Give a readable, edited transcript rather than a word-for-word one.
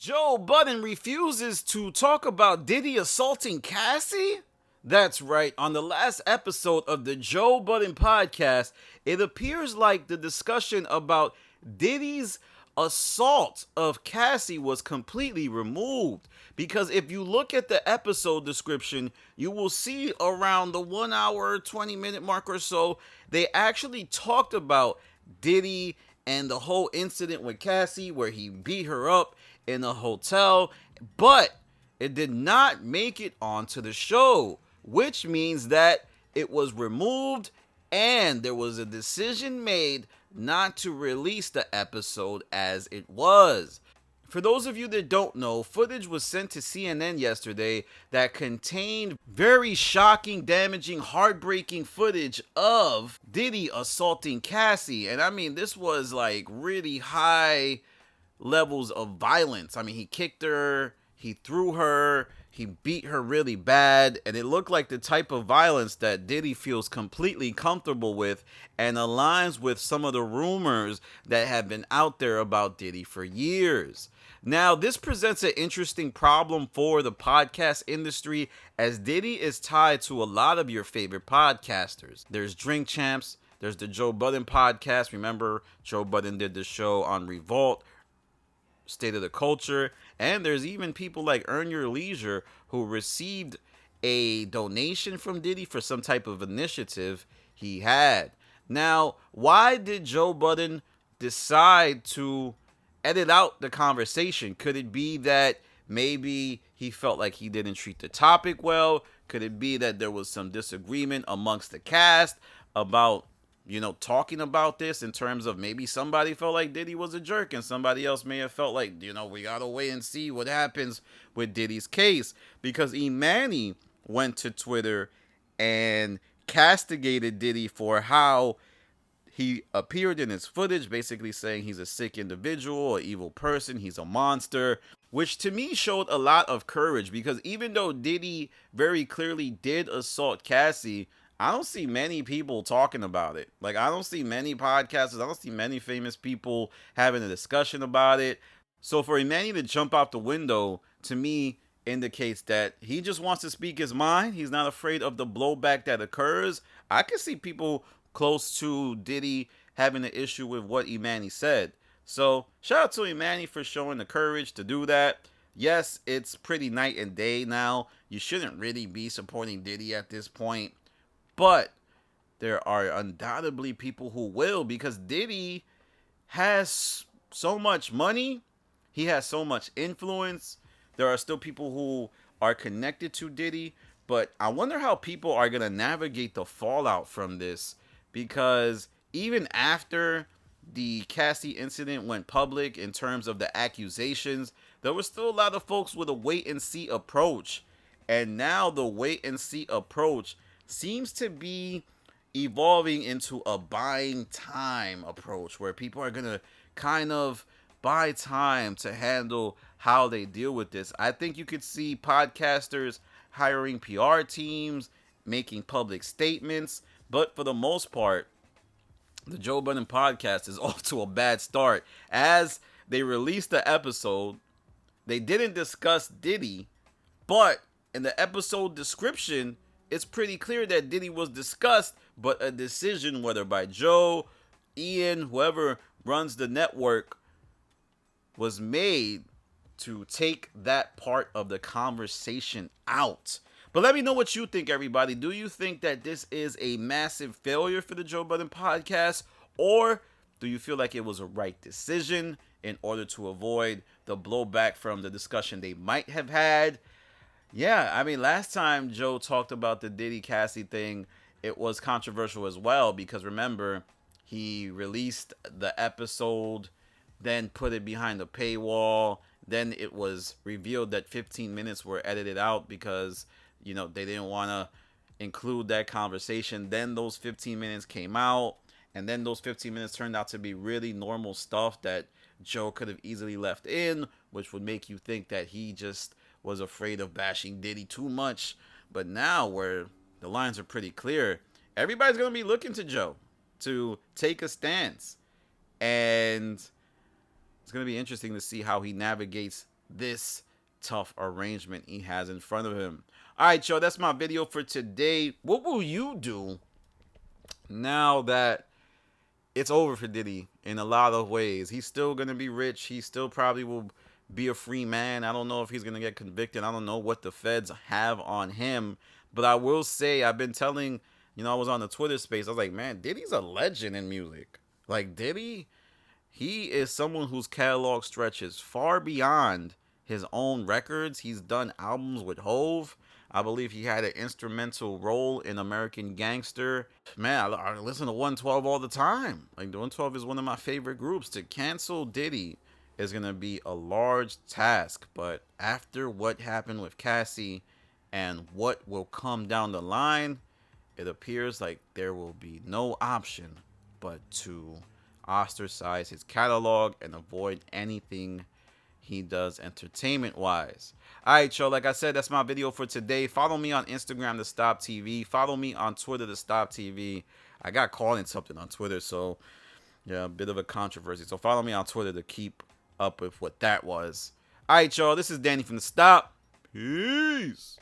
Joe Budden refuses to talk about Diddy assaulting Cassie? That's right. On the last episode of the Joe Budden podcast, it appears like the discussion about Diddy's assault of Cassie was completely removed. Because if you look at the episode description, you will see around the 1 hour, 20-minute mark or so, they actually talked about Diddy and the whole incident with Cassie where he beat her up in a hotel, but it did not make it onto the show, which means that it was removed and there was a decision made not to release the episode as it was. For those of you that don't know, footage was sent to CNN yesterday that contained very shocking, damaging, heartbreaking footage of Diddy assaulting Cassie. And I mean, this was like really high levels of violence. I mean, he kicked her, he threw her, he beat her really bad, and it looked like the type of violence that Diddy feels completely comfortable with and aligns with some of the rumors that have been out there about Diddy for years. Now, this presents an interesting problem for the podcast industry as Diddy is tied to a lot of your favorite podcasters. There's Drink Champs, there's the Joe Budden podcast. Remember, Joe Budden did the show on Revolt, State of the Culture, and there's even people like Earn Your Leisure who received a donation from Diddy for some type of initiative he had. Now, why did Joe Budden decide to edit out the conversation? Could it be that maybe he felt like he didn't treat the topic well? Could it be that there was some disagreement amongst the cast about talking about this in terms of maybe somebody felt like Diddy was a jerk and somebody else may have felt like, we gotta wait and see what happens with Diddy's case? Because Emanny went to Twitter and castigated Diddy for how he appeared in his footage, basically saying he's a sick individual, an evil person, he's a monster, which to me showed a lot of courage because even though Diddy very clearly did assault Cassie, I don't see many people talking about it. Like, I don't see many podcasters, I don't see many famous people having a discussion about it. So for Emanny to jump out the window, to me, indicates that he just wants to speak his mind. He's not afraid of the blowback that occurs. I can see people close to Diddy having an issue with what Emanny said. So shout out to Emanny for showing the courage to do that. Yes, it's pretty night and day now. You shouldn't really be supporting Diddy at this point. But there are undoubtedly people who will, because Diddy has so much money. He has so much influence. There are still people who are connected to Diddy. But I wonder how people are going to navigate the fallout from this. Because even after the Cassie incident went public in terms of the accusations, there was still a lot of folks with a wait and see approach. And now the wait and see approach seems to be evolving into a buying time approach where people are going to kind of buy time to handle how they deal with this. I think you could see podcasters hiring PR teams, making public statements, but for the most part, the Joe Budden podcast is off to a bad start. As they released the episode, they didn't discuss Diddy, but in the episode description, it's pretty clear that Diddy was discussed, but a decision, whether by Joe, Ian, whoever runs the network, was made to take that part of the conversation out. But let me know what you think, everybody. Do you think that this is a massive failure for the Joe Budden podcast, or do you feel like it was a right decision in order to avoid the blowback from the discussion they might have had? Yeah, I mean, last time Joe talked about the Diddy Cassie thing, it was controversial as well because remember, he released the episode, then put it behind a paywall. Then it was revealed that 15 minutes were edited out because, they didn't want to include that conversation. Then those 15 minutes came out, and then those 15 minutes turned out to be really normal stuff that Joe could have easily left in, which would make you think that he just was afraid of bashing Diddy too much. But now, where the lines are pretty clear, everybody's going to be looking to Joe to take a stance. And it's going to be interesting to see how he navigates this tough arrangement he has in front of him. All right, y'all, that's my video for today. What will you do now that it's over for Diddy in a lot of ways? He's still going to be rich. He still probably will be a free man. I don't know if he's going to get convicted. I don't know what the feds have on him. But I will say, I've been telling, I was on the Twitter space. I was like, man, Diddy's a legend in music. Like, Diddy, he is someone whose catalog stretches far beyond his own records. He's done albums with Hove. I believe he had an instrumental role in American Gangster. Man, I listen to 112 all the time. Like, the 112 is one of my favorite groups. To cancel Diddy is going to be a large task. But after what happened with Cassie and what will come down the line, it appears like there will be no option but to ostracize his catalog and avoid anything he does entertainment wise. All right, y'all, like I said, that's my video for today. Follow me on Instagram to Stop TV. Follow me on Twitter to Stop TV. I got caught in something on Twitter, so yeah, a bit of a controversy. So follow me on Twitter to keep up with what that was. All right, y'all, this is Danny from the Stop. Peace.